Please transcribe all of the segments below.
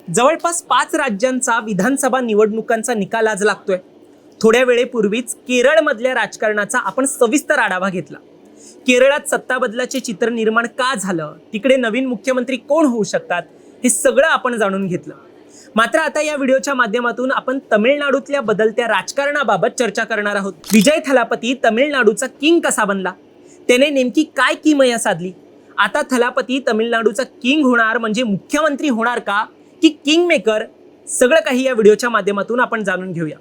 जवळपास 5 राज्यांचा विधानसभा निवडणुकांचा निकाल आज लागतोय। थोड्या वेळेपूर्वीच केरळमधल्या राजकारणाचा आपण सविस्तर आढावा घेतला। केरळात सत्ता बदलाचे चित्र निर्माण का झालं, तिकडे नवीन मुख्यमंत्री कोण होऊ शकतात, हे सगळं आपण जाणून घेतलं। मात्र आता या व्हिडिओच्या माध्यमातून आपण तमिळनाडूतल्या बदलत्या राजकारणाबाबत चर्चा करणार आहोत। विजय थलापती तमिळनाडूचा किंग कसा बनला, त्याने नेमकी काय किमया साधली, आता थलापती तमिळनाडूचा किंग होणार म्हणजे मुख्यमंत्री होणार का की किंग मेकर, सगळं काही या व्हिडिओच्या माध्यमातून आपण जाणून घेऊया।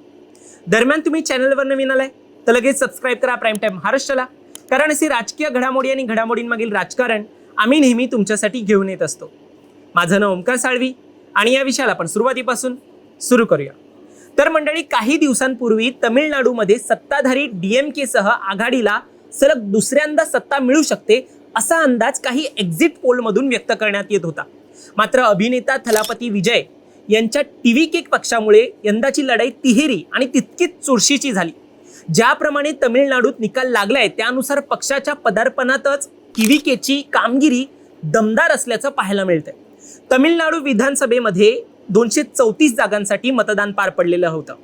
दरम्यान तुम्ही चॅनलवर नवीन आलाय तर लगेच सबस्क्राइब करा प्राईम टाइम महाराष्ट्राला, कारण अशी राजकीय घडामोडी आणि घडामोडींमागील राजकारण आम्ही नेहमी तुमच्यासाठी घेऊन येत असतो। माझं नाव ओमकार साळवी आणि या विषयाला आपण सुरुवातीपासून सुरू करूया। तर मंडळी, काही दिवसांपूर्वी तमिळनाडूमध्ये सत्ताधारी डीएमके सह आघाडीला सलग दुसऱ्यांदा सत्ता मिळू शकते असा अंदाज काही एक्झिट पोलमधून व्यक्त करण्यात येत होता। मात्र अभिनेता थलापती विजय यांच्या टीव्हीके पक्षामुळे यंदाची लढाई तिहेरी आणि तितकीच चुरशीची झाली। ज्याप्रमाणे तमिळनाडूत निकाल लागलाय त्यानुसार पक्षाच्या पदार्पणातच टीव्हीकेची कामगिरी दमदार असल्याचं पाहायला मिळतंय। तमिळनाडू विधानसभेमध्ये 234 जागांसाठी मतदान पार पडलेलं होतं।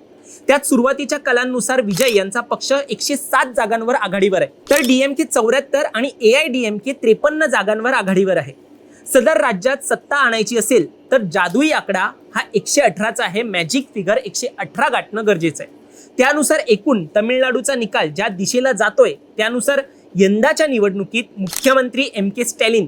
त्यात सुरुवातीच्या कलांनुसार विजय यांचा पक्ष 107 जागांवर आघाडीवर आहे, तर डीएमके 74 आणि एआयडीएमके 53 जागांवर आघाडीवर आहे। सदर राज्यात सत्ता आणायची असेल तर जादुई आकडा हा 118चा आहे, मॅजिक फिगर 118 गाठणं गरजेचं आहे। त्यानुसार एकूण तमिळनाडूचा निकाल ज्या दिशेला जातोय त्यानुसार यंदाच्या निवडणुकीत मुख्यमंत्री एम.के. स्टॅलिन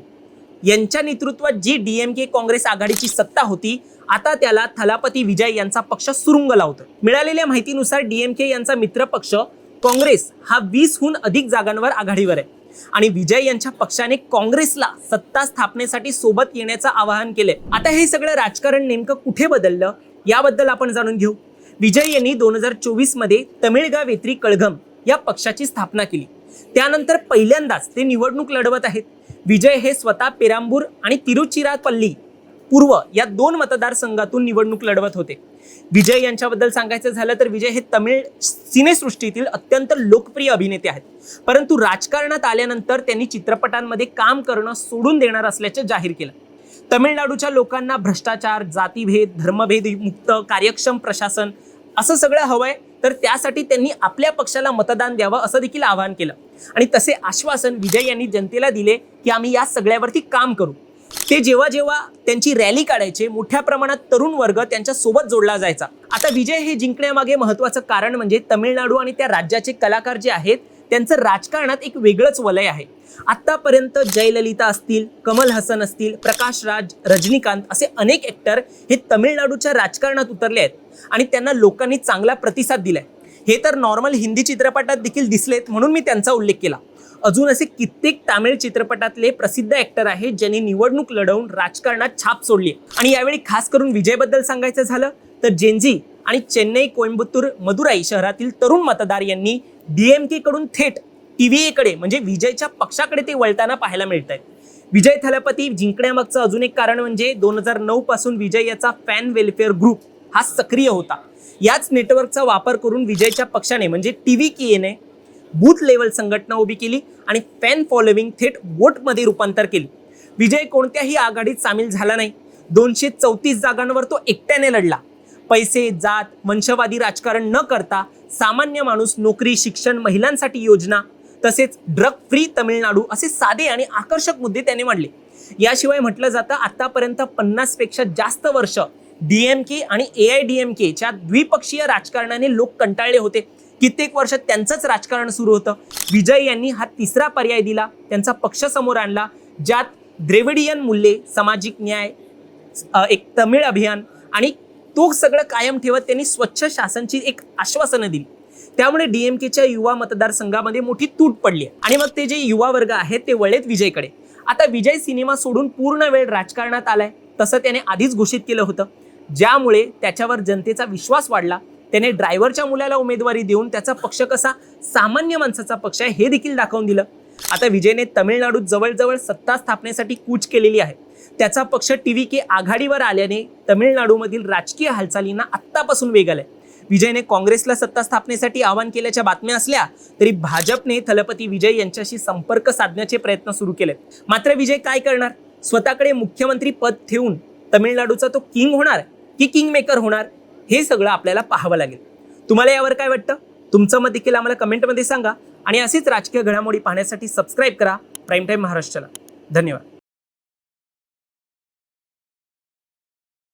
यांच्या नेतृत्वात जी डीएमके काँग्रेस आघाडीची सत्ता होती, आता त्याला थलापती विजय यांचा पक्ष सुरुंग लावतो। मिळालेल्या माहितीनुसार डीएमके यांचा मित्र पक्ष काँग्रेस हा 20हून अधिक जागांवर आघाडीवर आहे आणि विजय यांच्या पक्षाने काँग्रेसला सत्ता स्थापनेसाठी सोबत येण्याचं आवाहन केले। आता हे सगळं राजकारण नेमकं कुठे बदललं याबद्दल आपण जाणून घेऊ। विजय यांनी 2024 मध्ये तमिळगा वेत्री कळघम या पक्षाची स्थापना केली। त्यानंतर पहिल्यांदाच ते निवडणूक लढवत आहेत। विजय हे स्वतः पेरांबूर आणि तिरुचिरापल्ली पूर्व या 2 मतदारसंघातून निवडणूक लढवत होते। विजय यांच्याबद्दल सांगायचं झालं तर विजय हे तमिळ सिनेसृष्टीतील अत्यंत लोकप्रिय अभिनेते आहेत, परंतु राजकारणात आल्यानंतर त्यांनी चित्रपटांमध्ये काम करणं सोडून देणार असल्याचे जाहीर केलं। तमिळनाडूच्या लोकांना भ्रष्टाचार, जातीभेद, धर्मभेद मुक्त कार्यक्षम प्रशासन असं सगळं हवंय, तर त्यासाठी त्यांनी आपल्या पक्षाला मतदान द्यावं असं देखील आवाहन केलं आणि तसे आश्वासन विजय यांनी जनतेला दिले की आम्ही या सगळ्यावरती काम करू। ते जेव्हा जेव्हा त्यांची रॅली काढायचे, मोठ्या प्रमाणात तरुण वर्ग त्यांच्या सोबत जोडला जायचा। आता विजय हे जिंकण्यामागे महत्त्वाचं कारण म्हणजे तमिळनाडू आणि त्या राज्याचे कलाकार जे आहेत त्यांचं राजकारणात एक वेगळंच वलय आहे। आतापर्यंत जयललिता असतील, कमल हसन असतील, प्रकाश राज, रजनीकांत असे अनेक ॲक्टर हे तमिळनाडूच्या राजकारणात उतरले आहेत आणि त्यांना लोकांनी चांगला प्रतिसाद दिलाय। हे तर नॉर्मल हिंदी चित्रपटात देखील दिसलेत म्हणून मी त्यांचा उल्लेख केला। अजून असे कित्येक तामिळ चित्रपटातले प्रसिद्ध ॲक्टर आहेत ज्यांनी निवडणूक लढवून राजकारणात छाप सोडली आणि यावेळी खास करून विजयबद्दल सांगायचं झालं तर जेनझी आणि चेन्नई, कोइंबतूर, मदुराई शहरातील तरुण मतदार यांनी डीएमके कडून थेट टीव्हीएकडे म्हणजे विजयच्या पक्षाकडे ते वळताना पाहायला मिळत आहे। विजय थलापती जिंकण्यामागचं अजून एक कारण म्हणजे 2009 पासून विजय याचा फॅन वेलफेअर ग्रुप हा सक्रिय होता। याच नेटवर्कचा वापर करून विजयच्या पक्षाने म्हणजे टीव्हीकेने बूथ लेवल संघटना उभी केली आणि फॅन फॉलोविंग थेट वोटमध्ये रूपांतर केली। विजय कोणत्याही आघाडीत सामील झाला नाही। 234 जागांवर तो एकट्याने लढला। पैसे, जात, वंशवादी राजकारण न करता सामान्य माणूस, नोकरी, शिक्षण, महिलांसाठी योजना तसेच ड्रग फ्री तमिळनाडू असे साधे आणि आकर्षक मुद्दे त्याने मांडले। याशिवाय म्हटलं जातं आतापर्यंत 50 पेक्षा जास्त वर्ष डीएमके आणि एआयडीएमकेच्या द्विपक्षीय राजकारणाने लोक कंटाळले होते। कित्येक वर्ष त्यांचंच राजकारण सुरू होतं। विजय यांनी हा तिसरा पर्याय दिला, त्यांचा पक्ष समोर आणला ज्यात द्रविडियन मूल्ये, सामाजिक न्याय, एक तमिळ अभियान आणि तो सगळं कायम ठेवत त्यांनी स्वच्छ शासनची एक आश्वासनं दिली। त्यामुळे डीएमकेच्या युवा मतदारसंघामध्ये मोठी तूट पडली आणि मग ते जे युवा वर्ग आहेत ते वळलेत विजयकडे। आता विजय सिनेमा सोडून पूर्ण वेळ राजकारणात आलाय तसं त्याने आधीच घोषित केलं होतं, ज्यामुळे त्याच्यावर जनतेचा विश्वास वाढला। त्याने ड्रायव्हरच्या मुलाला उमेदवारी देऊन त्याचा पक्ष कसा सामान्य माणसाचा पक्ष आहे हे देखील दाखवून दिलं। आता विजयने तमिळनाडूत जवळजवळ सत्ता स्थापनेसाठी कूच केलेली आहे। त्याचा पक्ष टीव्हीके आघाडीवर आल्याने तमिळनाडूमधील राजकीय हालचालींना आत्तापासून वेग आलाय। विजयने काँग्रेसला सत्ता स्थापनेसाठी आवाहन केल्याच्या बातम्या असल्या तरी भाजपने थलपती विजय यांच्याशी संपर्क साधण्याचे प्रयत्न सुरू केलेत। मात्र विजय काय करणार? स्वतःकडे मुख्यमंत्री पद ठेवून तमिळनाडूचा तो किंग होणार की किंग मेकर होणार, हे सगळं आपल्याला पाहावं लागेल. तुम्हाला यावर काय वाटतं? तुमचं मत देखील आम्हाला कमेंटमध्ये सांगा आणि असेच राजकीय घडामोडी पाहण्यासाठी सबस्क्राईब करा प्राईम टाईम महाराष्ट्राला. धन्यवाद.